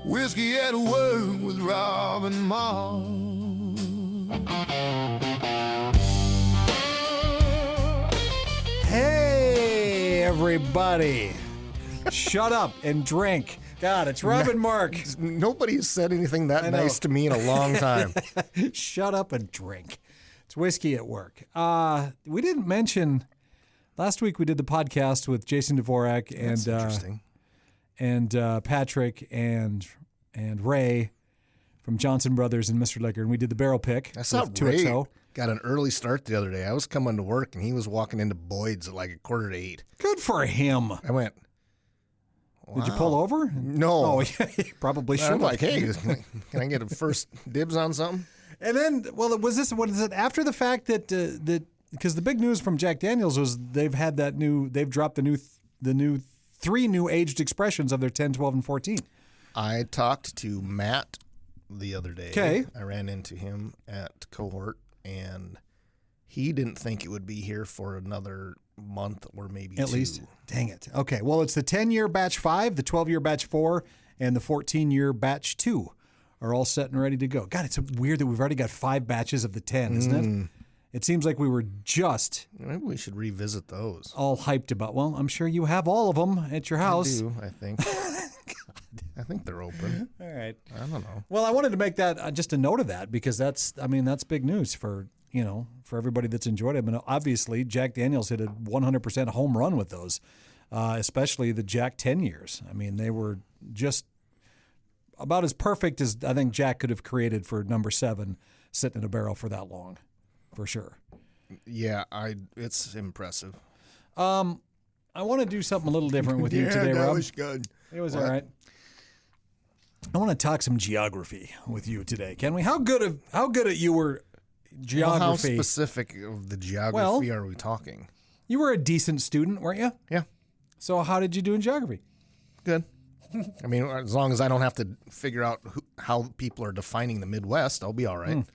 Whiskey at Work with Rob and Ma. Hey, everybody. Shut up and drink. God, it's Rob and Mark. Nobody's said anything that nice to me in a long time. Shut up and drink. It's Whiskey at Work. We didn't mention, last week we did the podcast with Jason Dvorak and Patrick and Ray from Johnson Brothers and Mr. Liquor, and we did the barrel pick. I saw Ray got an early start the other day. I was coming to work, and he was walking into Boyd's at like 7:45. Good for him. I went, wow. Did you pull over? No. Oh, yeah, you probably should. I'm like, hey, can I get a first dibs on something? And then, well, what is it after the fact that because the big news from Jack Daniels was they've dropped the new 3 new aged expressions of their 10, 12, and 14. I talked to Matt the other day. Okay. I ran into him at Cohort, and he didn't think it would be here for another month or maybe at 2. least. Dang it. Okay. Well, it's the 10-year batch 5, the 12-year batch 4, and the 14-year batch 2 are all set and ready to go. God, it's weird that we've already got 5 batches of the 10, isn't it? It seems like we were just Maybe we should revisit those. all hyped about. Well, I'm sure you have all of them at your house. I do, I think. I think they're open. All right. I don't know. Well, I wanted to make that just a note of that because that's big news for everybody that's enjoyed it. I mean, obviously, Jack Daniels hit a 100% home run with those, especially the Jack 10 years. I mean, they were just about as perfect as I think Jack could have created for number 7 sitting in a barrel for that long, for sure. Yeah, it's impressive. I want to do something a little different with you today, Rob. That was good. It was all right. I want to talk some geography with you today. Can we? How good at you were geography? Well, how specific of the geography are we talking? You were a decent student, weren't you? Yeah. So how did you do in geography? Good. I mean, as long as I don't have to figure out how people are defining the Midwest, I'll be all right.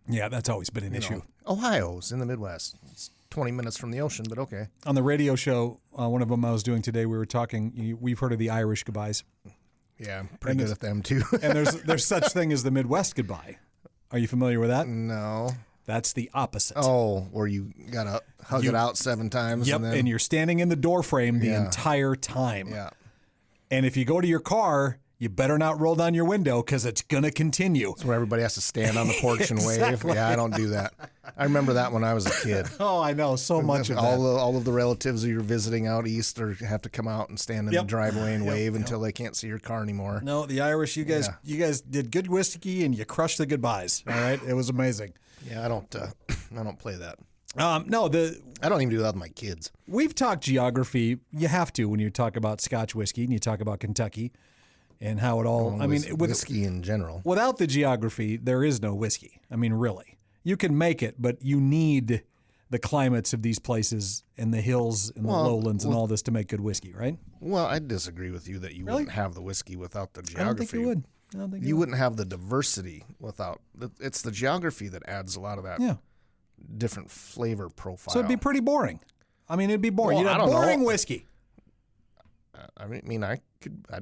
Yeah, that's always been an issue. Ohio's in the Midwest. It's 20 minutes from the ocean, but okay. On the radio show, one of them I was doing today, we were talking, we've heard of the Irish goodbyes. Yeah, I'm pretty good at them too. And there's such thing as the Midwest goodbye. Are you familiar with that? No. That's the opposite. Oh, where you got to hug it out 7 times. Yep, and you're standing in the door frame the entire time. Yeah. And if you go to your car, you better not roll down your window because it's going to continue. It's where everybody has to stand on the porch and Exactly. wave. Yeah, I don't do that. I remember that when I was a kid. Oh, I know. So much of that. All of the relatives that you're visiting out east have to come out and stand in the driveway and wave until they can't see your car anymore. No, the Irish, you guys did good whiskey and you crushed the goodbyes. All right, it was amazing. Yeah, I don't play that. No, I don't even do that with my kids. We've talked geography. You have to when you talk about Scotch whiskey and you talk about Kentucky and how it all. Whiskey in general. Without the geography, there is no whiskey. I mean, really, you can make it, but you need the climates of these places and the hills and the lowlands and all this to make good whiskey, right? Well, I disagree with you that you wouldn't have the whiskey without the geography. I don't think you would. I don't think you wouldn't have the diversity without. It's the geography that adds a lot of that. Yeah. Different flavor profile. So it'd be pretty boring. I mean, it'd be boring. Well, You'd have boring whiskey. I mean, I'd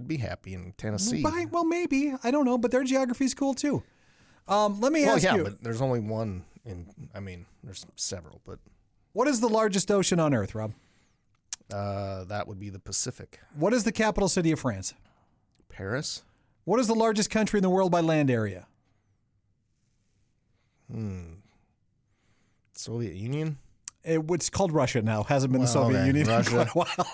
be happy in Tennessee. Well, maybe. I don't know, but their geography's cool too. Let me ask you. Yeah, but there's only one there's several, but. What is the largest ocean on Earth, Rob? That would be the Pacific. What is the capital city of France? Paris. What is the largest country in the world by land area? Soviet Union? It's called Russia now. Hasn't been the Soviet Union in quite a while.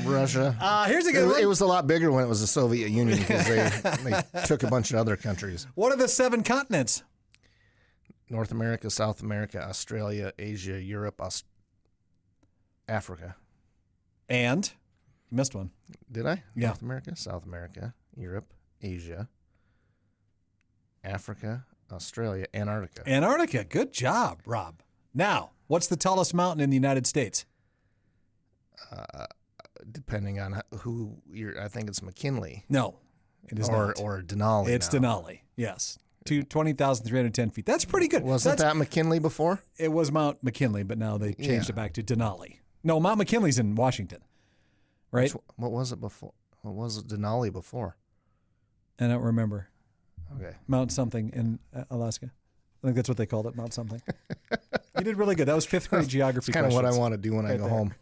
Russia. Here's a good one. It was a lot bigger when it was the Soviet Union because they took a bunch of other countries. What are the 7 continents? North America, South America, Australia, Asia, Europe, Africa. And? You missed one. Did I? Yeah. North America, South America, Europe, Asia, Africa, Australia, Antarctica. Antarctica. Good job, Rob. Now, what's the tallest mountain in the United States? Depending on who I think it's McKinley. No, it is not. Or Denali. It's Denali, yes. 20,310 feet. That's pretty good. Wasn't that McKinley before? It was Mount McKinley, but now they changed it back to Denali. No, Mount McKinley's in Washington, right? What was it before? What was it Denali before? I don't remember. Okay. Mount something in Alaska. I think that's what they called it, Mount something. You did really good. That was 5th grade geography. It's kind of what I want to do when I go home.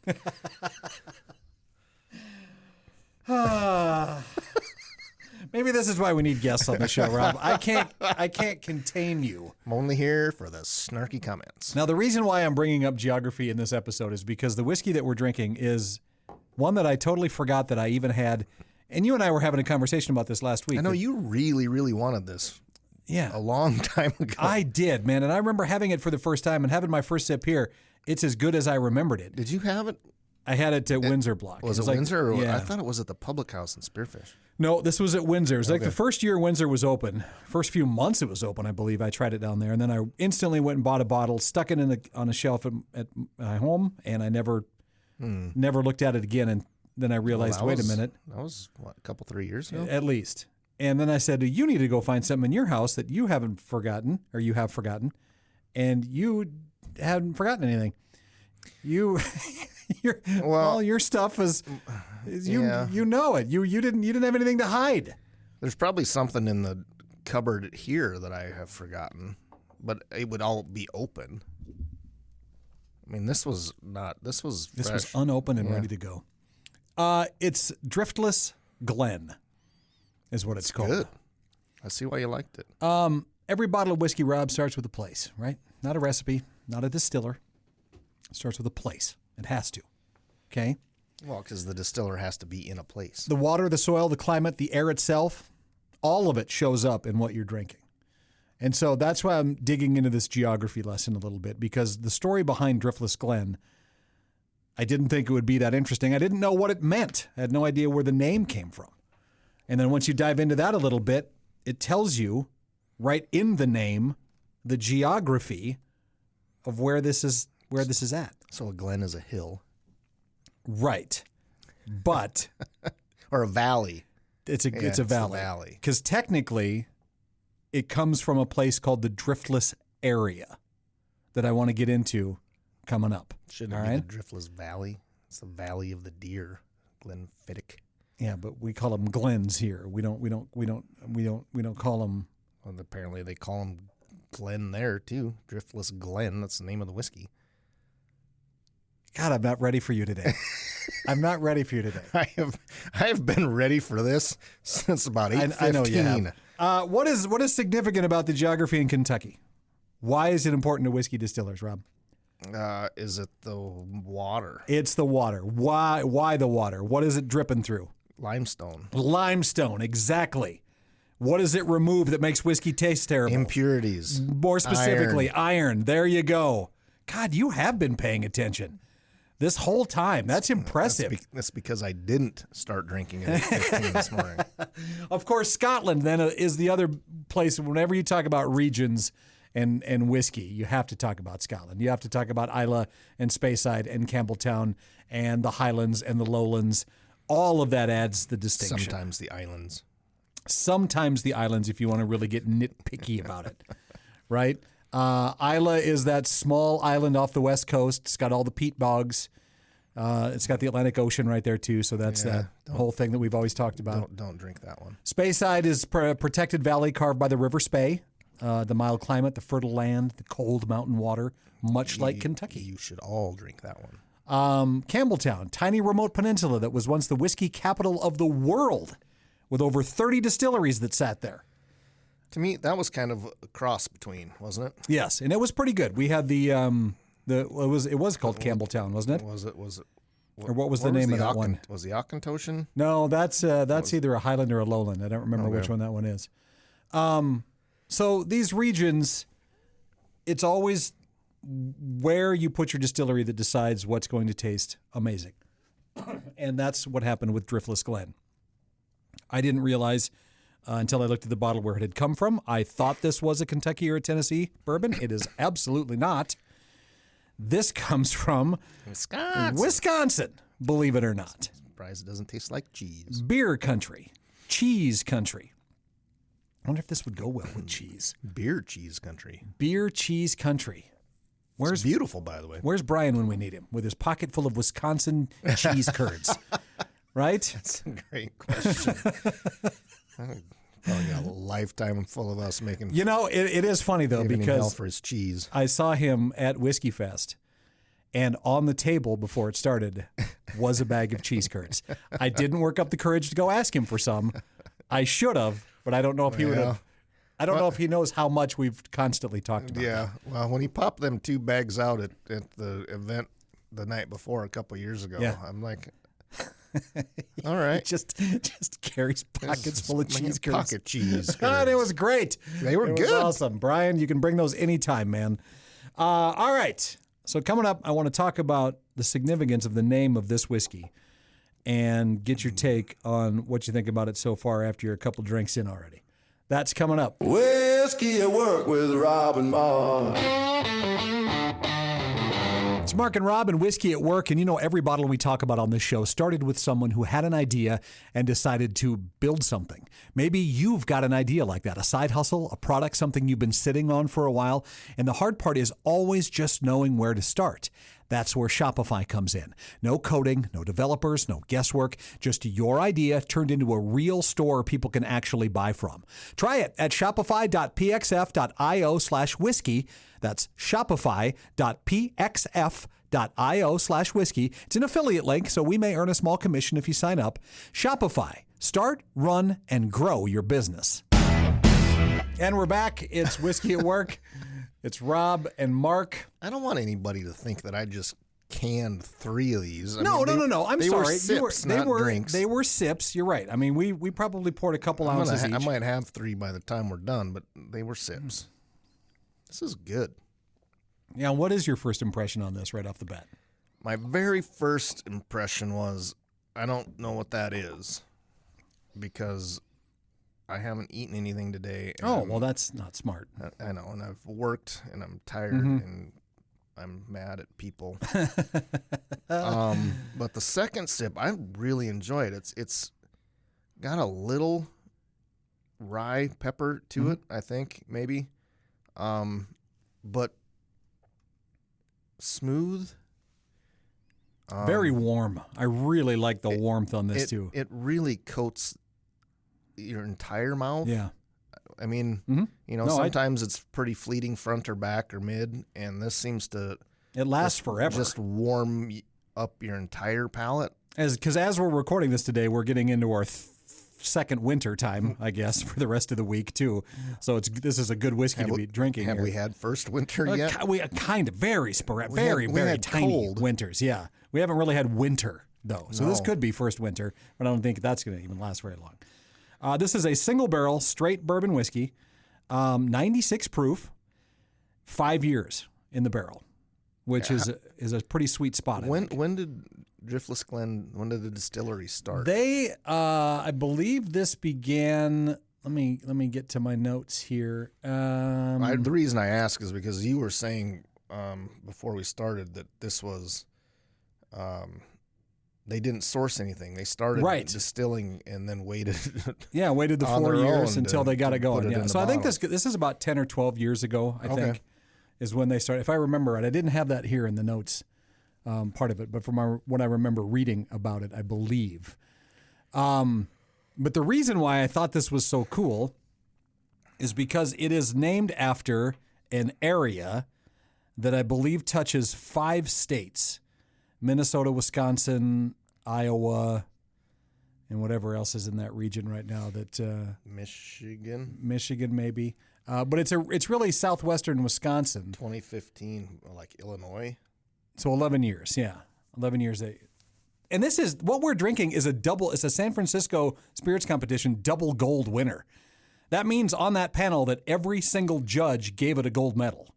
Maybe this is why we need guests on the show, Rob. I can't contain you. I'm only here for the snarky comments. Now, the reason why I'm bringing up geography in this episode is because the whiskey that we're drinking is one that I totally forgot that I even had. And you and I were having a conversation about this last week. I know you really, really wanted this. Yeah. A long time ago. I did, man. And I remember having it for the first time and having my first sip here. It's as good as I remembered it. Did you have it? I had it at Windsor Block. Was it like, Windsor? Or yeah. I thought it was at the Public House in Spearfish. No, this was at Windsor. It was like the first year Windsor was open. First few months it was open, I believe. I tried it down there. And then I instantly went and bought a bottle, stuck it on a shelf at my home, and I never looked at it again. And then I realized, wait a minute. That was, what, a couple, 3 years ago? At least. And then I said, you need to go find something in your house that you haven't forgotten, or you have forgotten, and you haven't forgotten anything. All your stuff is you know it. You didn't have anything to hide. There's probably something in the cupboard here that I have forgotten, but it would all be open. I mean, this was fresh. Unopened and ready to go. It's Driftless Glen, is what it's called. Good. I see why you liked it. Every bottle of whiskey, Rob, starts with a place, right? Not a recipe, not a distiller. It starts with a place. It has to. Okay? Well, because the distiller has to be in a place. The water, the soil, the climate, the air itself, all of it shows up in what you're drinking. And so that's why I'm digging into this geography lesson a little bit, because the story behind Driftless Glen, I didn't think it would be that interesting. I didn't know what it meant. I had no idea where the name came from. And then once you dive into that a little bit, it tells you right in the name the geography of where this is at. So a glen is a hill. Right. But or a valley. It's a valley. Because technically it comes from a place called the Driftless area that I want to get into coming up. Shouldn't it be the Driftless Valley? It's the Valley of the Deer, Glenfiddich. Yeah, but we call them glens here. We don't call them. Well, apparently they call them Glen there too. Driftless Glen. That's the name of the whiskey. God, I'm not ready for you today. I'm not ready for you today. I have been ready for this since about 8:15. I know you have. What is significant about the geography in Kentucky? Why is it important to whiskey distillers, Rob? Is it the water? It's the water. Why the water? What is it dripping through? Limestone. Limestone, exactly. What does it remove that makes whiskey taste terrible? Impurities. More specifically, iron. There you go. God, you have been paying attention this whole time. That's impressive. That's because I didn't start drinking at 8:15 this morning. Of course, Scotland then is the other place. Whenever you talk about regions and whiskey, you have to talk about Scotland. You have to talk about Islay and Speyside and Campbelltown and the Highlands and the Lowlands. All of that adds the distinction. Sometimes the islands. Sometimes the islands, if you want to really get nitpicky about it, right? Islay is that small island off the west coast. It's got all the peat bogs. It's got the Atlantic Ocean right there too. So that's that whole thing that we've always talked about. Don't drink that one. Speyside is a protected valley carved by the River Spey. The mild climate, the fertile land, the cold mountain water, much like Kentucky. You should all drink that one. Campbelltown, tiny remote peninsula that was once the whiskey capital of the world, with over 30 distilleries that sat there. To me, that was kind of a cross between, wasn't it? Yes, and it was pretty good. We had it was called Campbelltown, wasn't it? Was it? Or what was the name of that one? Was the Auchentoshan? No, that's either a Highland or a Lowland. I don't remember which one that one is. So these regions, it's always where you put your distillery that decides what's going to taste amazing. And that's what happened with Driftless Glen. I didn't realize until I looked at the bottle where it had come from. I thought this was a Kentucky or a Tennessee bourbon. It is absolutely not. This comes from Wisconsin, believe it or not. Surprised it doesn't taste like cheese. Beer country, cheese country. I wonder if this would go well with cheese. Beer cheese country. Beer cheese country. It's beautiful, by the way. Where's Brian when we need him? With his pocket full of Wisconsin cheese curds. Right? That's a great question. Probably got a lifetime full of us making. You know, it is funny though giving him hell because for his cheese. I saw him at Whiskey Fest, and on the table before it started was a bag of cheese curds. I didn't work up the courage to go ask him for some. I should have, but I don't know if he would have. I don't know if he knows how much we've constantly talked about. Yeah. Well, when he popped them 2 bags out at the event the night before a couple years ago, I'm like, all right. just carries pockets full of cheese curds. Pocket cheese curds. And it was great. They were It good. was awesome. Brian, you can bring those anytime, man. All right. So coming up, I want to talk about the significance of the name of this whiskey and get your take on what you think about it so far after you're a couple drinks in already. That's coming up. Whiskey at Work with Rob and Mark. It's Mark and Rob and Whiskey at Work, and you know every bottle we talk about on this show started with someone who had an idea and decided to build something. Maybe you've got an idea like that, a side hustle, a product, something you've been sitting on for a while, and the hard part is always just knowing where to start. That's where Shopify comes in. No coding, no developers, no guesswork, just your idea turned into a real store people can actually buy from. Try it at shopify.pxf.io/whiskey. That's shopify.pxf.io/whiskey. It's an affiliate link, so we may earn a small commission if you sign up. Shopify. Start, run, and grow your business. And we're back. It's Whiskey at Work. It's Rob and Mark. I don't want anybody to think that I just canned 3 of these. No. I'm sorry. Were sips, not drinks. They were sips. You're right. I mean, we probably poured a couple ounces each. I might have 3 by the time we're done, but they were sips. This is good. Yeah, what is your first impression on this right off the bat? My very first impression was, I don't know what that is because I haven't eaten anything today. Oh, well, that's not smart. I know, and I've worked, and I'm tired, and I'm mad at people. But the second sip, I really enjoy it. It's got a little rye pepper to it, I think, maybe. But smooth. Very warm. I really like the warmth on this, too. It really coats your entire mouth. Yeah. I mean, sometimes it's pretty fleeting front or back or mid, and this seems to it lasts forever. Just warm up your entire palate. Because as we're recording this today, we're getting into our second winter time, I guess, for the rest of the week too. So this is a good whiskey to be drinking. Have we had first winter yet? We kind of very sporadic, very tiny cold winters. Yeah, we haven't really had winter though, so this could be first winter, but I don't think that's going to even last very long. This is a single barrel straight bourbon whiskey, 96 proof, 5 years in the barrel, which is a pretty sweet spot. When did Driftless Glen? When did the distillery start? They, I believe, this began. Let me get to my notes here. The reason I ask is because you were saying before we started that this was. They didn't source anything. They started distilling and then waited. Waited the 4 years until they got it going. So I think this is about 10 or 12 years ago, I think, is when they started. If I remember right, I didn't have that here in the notes, part of it, but from what I remember reading about it, I believe. But the reason why I thought this was so cool is because it is named after an area that I believe touches 5 states. Minnesota, Wisconsin, Iowa, and whatever else is in that region right now. That Michigan maybe, but it's really southwestern Wisconsin. 2015, like Illinois. So 11 years, 11 years. And this is what we're drinking is it's a San Francisco Spirits Competition double gold winner. That means on that panel that every single judge gave it a gold medal,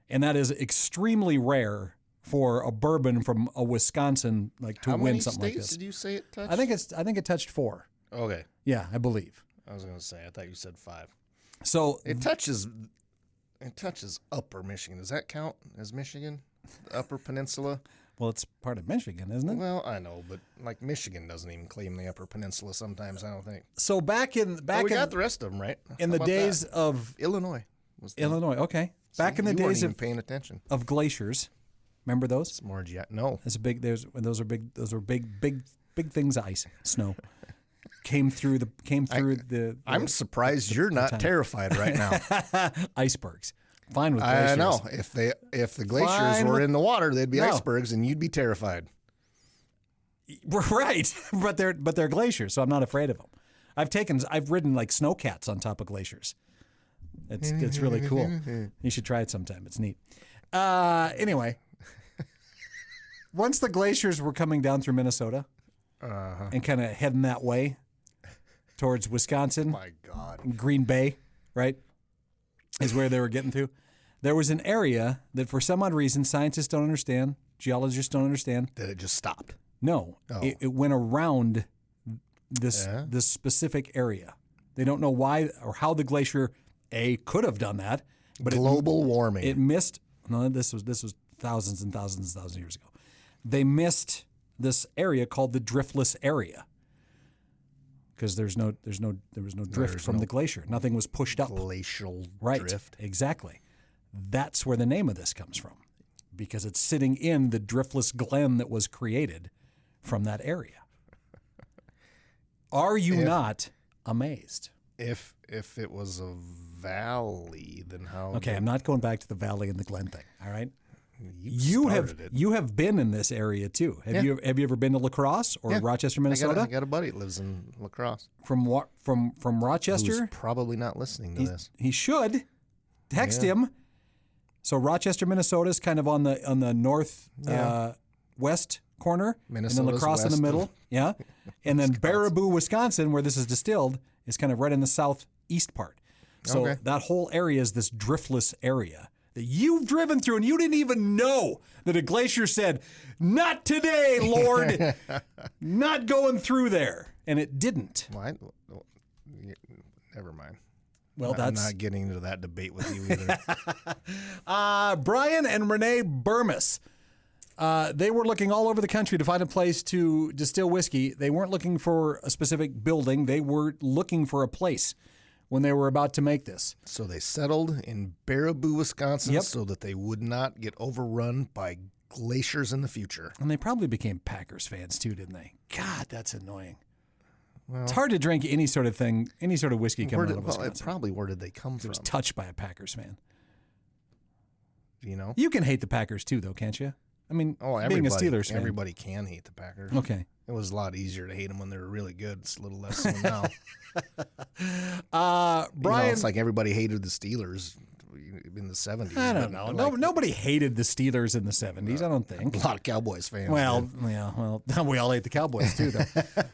and that is extremely rare for a bourbon from a Wisconsin to win something like this. How many states did you say it touched? I think it touched 4. Okay. Yeah, I believe. I was going to say I thought you said 5. So it touches Upper Michigan. Does that count as Michigan? The Upper Peninsula? Well, it's part of Michigan, isn't it? Well, I know, but Michigan doesn't even claim the Upper Peninsula sometimes. I don't think. So we got the rest of them right. In the days of Illinois. Illinois, okay. Back in the days of paying attention of glaciers. Remember those? It's more no. That's a big. Those are big. Those are big things of ice, snow. came through the. I'm surprised you're not terrified right now. Icebergs. Fine with glaciers. I know. If the glaciers were in the water, they'd be icebergs, and you'd be terrified. Right, but they're glaciers, so I'm not afraid of them. I've ridden like snowcats on top of glaciers. It's really cool. You should try it sometime. It's neat. Anyway, once the glaciers were coming down through Minnesota and kind of heading that way towards Wisconsin, My God, Green Bay, right, is where they were getting through. There was an area that, for some odd reason, scientists don't understand, geologists don't understand. that it just stopped. No, it went around this specific area. They don't know why or how the glacier could have done that, but Global warming. It missed. No, this was thousands and thousands of years ago. They missed this area called the Driftless area because there was no drift from the glacier. Nothing was pushed up. Glacial Right, drift. exactly. That's where the name of this comes from, because it's sitting in the Driftless Glen that was created from that area. Are you not amazed? If it was a valley, then how? Okay, I'm not going back to the valley and the Glen thing. All right, You started it. you have been in this area too. Have you ever been to La Crosse or Rochester, Minnesota? I got a buddy that lives in La Crosse. From Rochester. Who's probably not listening to this. He should text him. So Rochester, Minnesota is kind of on the north west corner, and then La Crosse in the middle. Yeah, and then Baraboo, Wisconsin, where this is distilled, is kind of right in the southeast part. So that whole area is this driftless area that you've driven through, and you didn't even know that a glacier said, "Not today, Lord, not going through there," and it didn't. Well, never mind. Well, I'm not getting into that debate with you either. Brian and Renee Burmis. They were looking all over the country to find a place to distill whiskey. They weren't looking for a specific building. They were looking for a place when they were about to make this. So they settled in Baraboo, Wisconsin, so that they would not get overrun by glaciers in the future. And they probably became Packers fans too, didn't they? God, that's annoying. Well, it's hard to drink any sort of thing, any sort of whiskey coming out of Wisconsin. Where did they come from? It was touched by a Packers fan. Do you know? You can hate the Packers too, though, can't you? I mean, being a Steelers fan. Everybody can hate the Packers. Okay. It was a lot easier to hate them when they were really good. It's a little less so now. Brian, it's like everybody hated the Steelers in the 70s. I don't know. Nobody hated the Steelers in the 70s, I don't think. A lot of Cowboys fans. Well, we all hate the Cowboys too, though.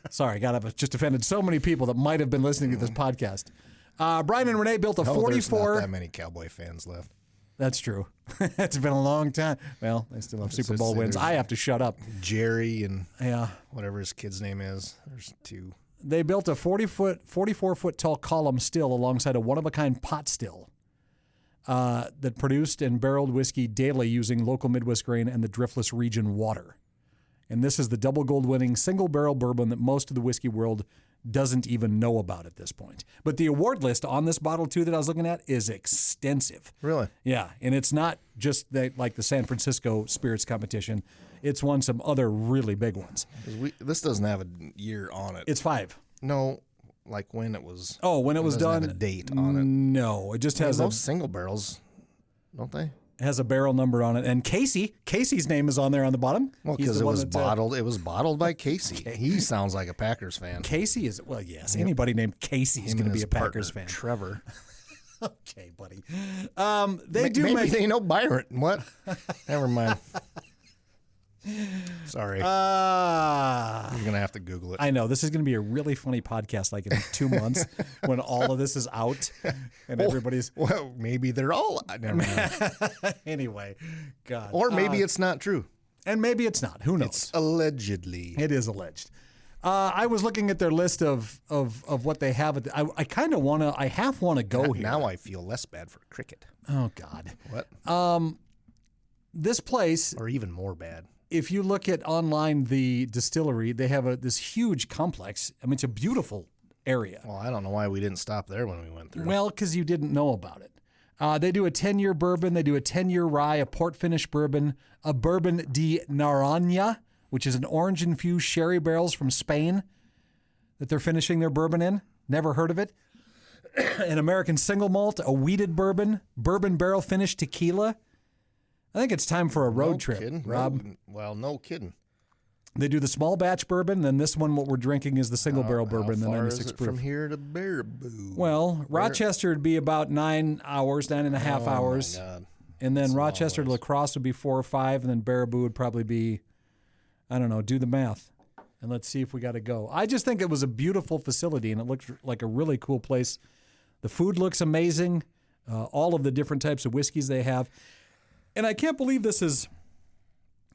Sorry, God, I've just offended so many people that might have been listening to this podcast. Brian and Renee built a 44. There's not that many Cowboy fans left. That's true. It's been a long time. Well, they still have Super Bowl wins. I have to shut up. Jerry and whatever his kid's name is. There's two. They built a 44-foot tall column still alongside a one-of-a-kind pot still that produced and barreled whiskey daily using local Midwest grain and the Driftless region water. And this is the double gold winning single barrel bourbon that most of the whiskey world doesn't even know about at this point. But the award list on this bottle, too, that I was looking at is extensive. Really? Yeah, and it's not just like the San Francisco Spirits Competition. It's won some other really big ones. This doesn't have a year on it. It's 5. No, like when it was. Oh, when it was done? Have a date on it. No, it just has most single barrels, don't they? Has a barrel number on it, and Casey's name is on there on the bottom. Well, because it was bottled. It was bottled by Casey. He sounds like a Packers fan. Casey is yes. Anybody named Casey is going to be a Packers fan. Trevor. Okay, buddy. Maybe they know Byron. What? Never mind. Sorry. You're going to have to Google it. I know. This is going to be a really funny podcast like in 2 months when all of this is out and everybody's... Well, maybe they're all... Never mind. Anyway, God. Or maybe it's not true. And maybe it's not. Who knows? It's allegedly. It is alleged. I was looking at their list of what they have. I kind of want to... I half want to go here. Now I feel less bad for cricket. Oh, God. What? This place... Or even more bad. If you look at online, the distillery, they have this huge complex. I mean, it's a beautiful area. Well, I don't know why we didn't stop there when we went through. Well, because you didn't know about it. They do a 10-year bourbon. They do a 10-year rye, a port finish bourbon, a bourbon de Naranja, which is an orange-infused sherry barrels from Spain. that they're finishing their bourbon in. Never heard of it. An American single malt, a wheated bourbon, bourbon barrel finished tequila. I think it's time for a road trip, kidding. Rob. No kidding. They do the small batch bourbon, then this one, what we're drinking, is the single barrel bourbon, the How far 96 is it proof. from here to Baraboo? Well, Rochester would be about 9 hours, 9.5 hours. My God. And then That's a long Rochester to La ways. Crosse would be 4 or 5, and then Baraboo would probably be, I don't know, do the math. And let's see if we got to go. I just think it was a beautiful facility, and it looked like a really cool place. The food looks amazing, all of the different types of whiskeys they have. And I can't believe this has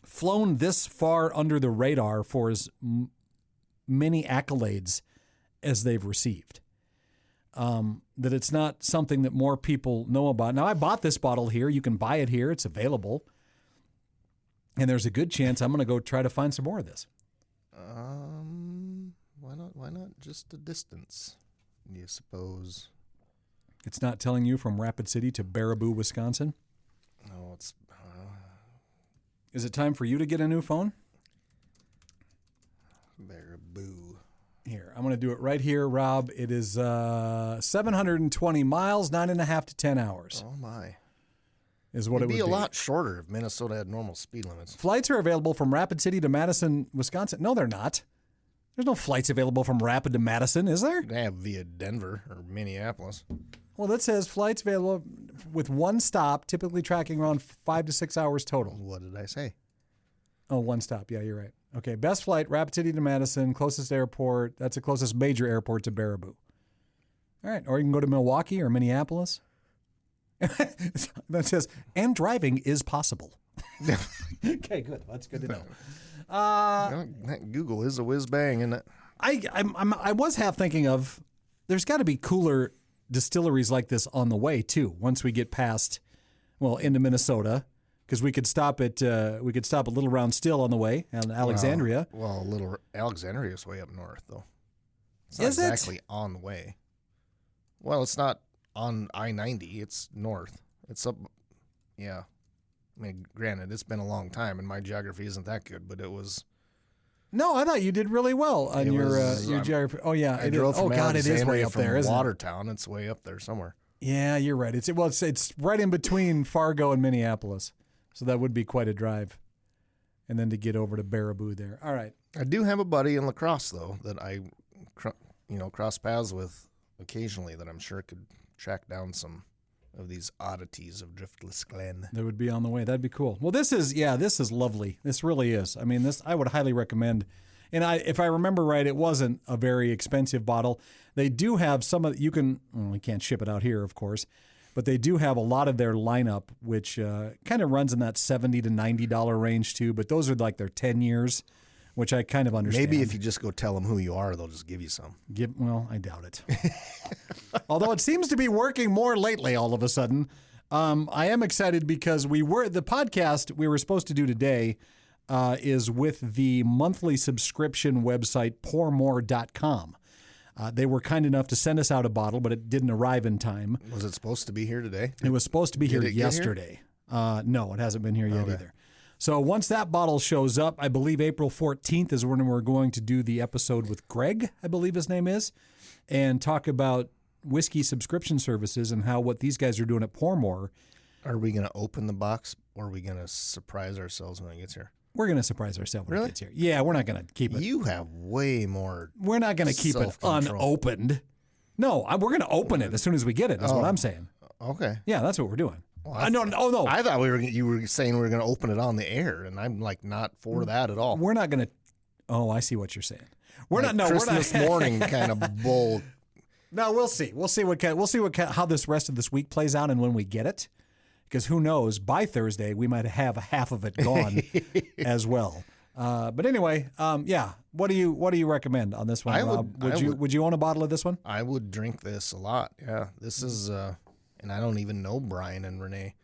flown this far under the radar for as many accolades as they've received. That it's not something that more people know about. Now, I bought this bottle here. You can buy it here. It's available. And there's a good chance I'm going to go try to find some more of this. Why not just a distance, you suppose? It's not telling you from Rapid City to Baraboo, Wisconsin. No, it's... Is it time for you to get a new phone? Baraboo. Here, I'm going to do it right here, Rob. It is 720 miles, 9.5 to 10 hours. Oh, my. Is what It'd it would be be. a lot shorter if Minnesota had normal speed limits. Flights are available from Rapid City to Madison, Wisconsin. No, they're not. There's no flights available from Rapid to Madison, is there? They have via Denver or Minneapolis. Well, that says flights available with one stop, typically tracking around 5 to 6 hours total. What did I say? Oh, one stop. Yeah, you're right. Okay, best flight, Rapid City to Madison, closest airport. That's the closest major airport to Baraboo. All right, or you can go to Milwaukee or Minneapolis. That says, and driving is possible. Okay, good. That's good to know. That Google is a whiz bang, isn't it? I was half thinking of, there's got to be cooler distilleries like this on the way too. Once we get past, well, into Minnesota, because we could stop at Little Round Still on the way, and Alexandria. Well, Little Alexandria is way up north, though. It's not Is it? exactly on the way. Well, it's not on I-90. It's north. It's up. Yeah. I mean, granted, it's been a long time, and my geography isn't that good, but it was. No, I thought you did really well on It your was, geography. Oh yeah, I drove from God, it is way Alexandria up from there, isn't it? Watertown. It's way up there somewhere. Yeah, you're right. It's right in between Fargo and Minneapolis, so that would be quite a drive. And then to get over to Baraboo there. All right. I do have a buddy in La Crosse, though, that I, cross paths with occasionally that I'm sure could track down some of these oddities of Driftless Glen. That would be on the way. That'd be cool. Well, this is lovely. This really is. I mean, this I would highly recommend. And if I remember right, it wasn't a very expensive bottle. They do have some of you can't ship it out here, of course, but they do have a lot of their lineup, which kind of runs in that $70 to $90 range too. But those are like their 10 years, which I kind of understand. Maybe if you just go tell them who you are, they'll just give you some. Well, I doubt it. Although it seems to be working more lately all of a sudden. I am excited because the podcast we were supposed to do today is with the monthly subscription website pourmore.com. They were kind enough to send us out a bottle, but it didn't arrive in time. Was it supposed to be here today? It was supposed to be here Did it get yesterday. No, it hasn't been here yet either. So once that bottle shows up, I believe April 14th is when we're going to do the episode with Greg, I believe his name is, and talk about whiskey subscription services and what these guys are doing at Pourmore. Are we going to open the box, or are we going to surprise ourselves when it gets here? We're going to surprise ourselves when Really? it gets here. Yeah, we're not going to keep it. You have way more. We're not going to keep it self-control. unopened. No, we're going to open it as soon as we get it, is what I'm saying. Okay. Yeah, that's what we're doing. Well, No. I thought you were saying we were going to open it on the air, and I'm like not for that at all. We're not going to. Oh, I see what you're saying. We're Like not. No, Christmas we're not. morning kind of bull. No, we'll see. We'll see how this rest of this week plays out, and when we get it, because who knows? By Thursday, we might have half of it gone as well. But anyway, yeah. What do you recommend on this one, Rob? Would you own a bottle of this one? I would drink this a lot. Yeah, this is, and I don't even know Brian and Renee.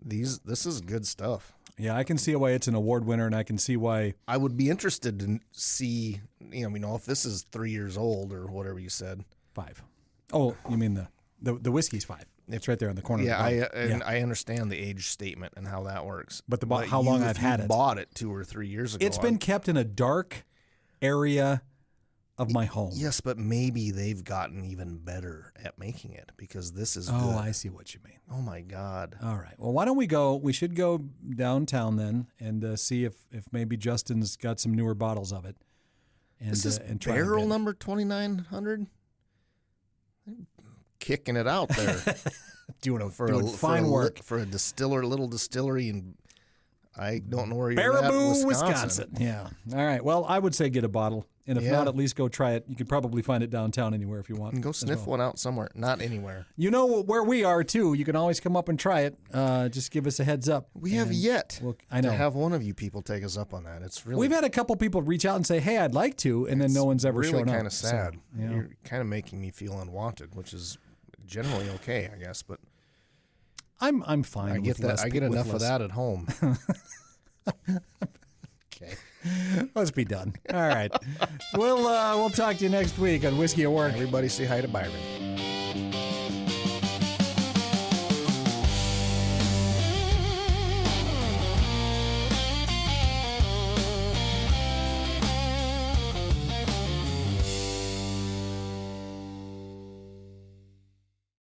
This is good stuff. Yeah, I can see why it's an award winner, and I can see why. I would be interested to see, if this is 3 years old or whatever you said. 5. Oh, you mean the whiskey's 5? It's right there on the corner. Yeah, of the bottle. I understand the age statement and how that works. But how long I've had it. Bought it 2 or 3 years ago. It's been kept in a dark area of my home. Yes, but maybe they've gotten even better at making it because this is Oh, good. I see what you mean. Oh, my God. All right. Well, why don't we go? We should go downtown then and see if maybe Justin's got some newer bottles of it. And, This is and try barrel a bit. number 2900? Kicking it out there. doing for fine work. For a little distillery, and I don't know where you're at. Baraboo, Wisconsin. Yeah. All right. Well, I would say get a bottle. And if not, at least go try it. You could probably find it downtown anywhere if you want. And go sniff one out somewhere. Not anywhere. You know where we are, too. You can always come up and try it. Just give us a heads up. We have yet I know. to have one of you people take us up on that. It's really... We've had a couple people reach out and say, hey, I'd like to, and then no one's ever really shown up. kind of sad. So, you know. You're kind of making me feel unwanted, which is generally okay, I guess, but... I'm fine. I get with that. less, I get with enough of less. that at home. Okay. Let's be done. All right. We'll talk to you next week on Whiskey at Work. Everybody say hi to Byron.